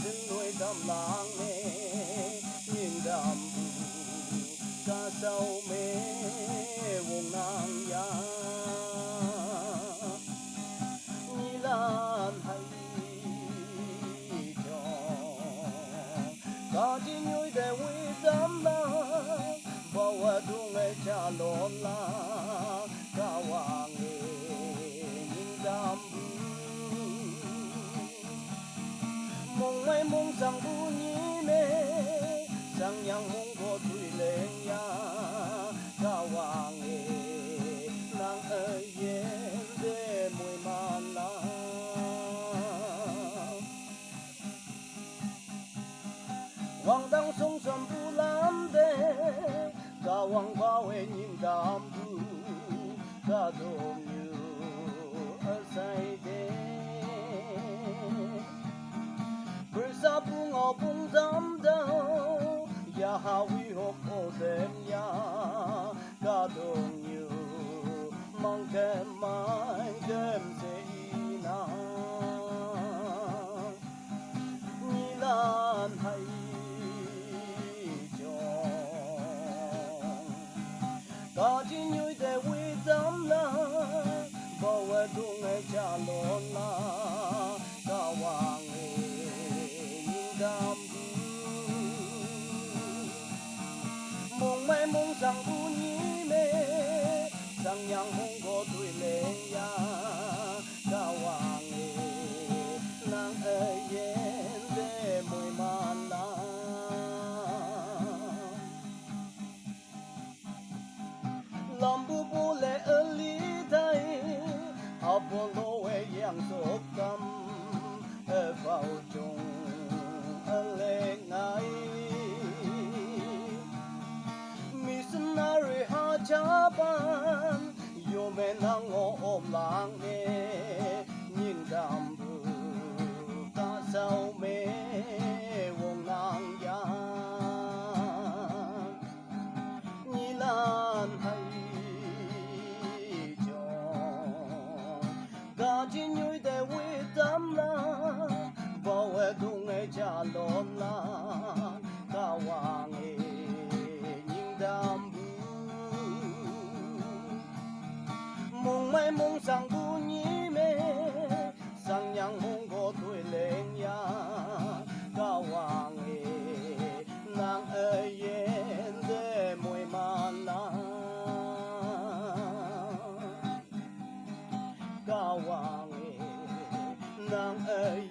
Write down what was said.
xin nuôi đam làng mê nhìn đam ca sâu mê vùng nàng ya ni lan hay cho ca chỉ nuôi để huy đam la bao dung ấy cha lon la ca hoàng nhìn đam mong mai mong sang bu ni me sang yang mong có tuổi lên ya ca hoàng nàng ơi yên để mùi man la hoàng đang sông sầm bu lam de ca hoàng bao nhìn đam bu ca dom như ở sai de Bersa bunga bung dam dao ya hawi hop odem ya ca dong như mang kem mai kem se ina ni lan hay ca chỉ như để quy dám la bao dung ấy cha lon la ca hoàng nhìn đam mong mai mong sang bu ni mê sang yang mong có tuổi lên ya ca hoàng nàng ơi yên để mùi man la làm bu bu lệ ở lý đây Apollo ấy yang sốt tâm ở vào chung ở lệ ngay missionary ha cha ban yo men nang ôm lang nghe nhìn đam bu ta sao mê wong nang ya ni lan hay ca chỉ như để quy tâm la bao dung ấy cha lon la ca hoàng nhìn đam bu mong mai mong sang bu nhí mê sang yang mong có tuổi lên ya ca hoàng nàng ơi yên để mùi man la ca hoàng nàng ơi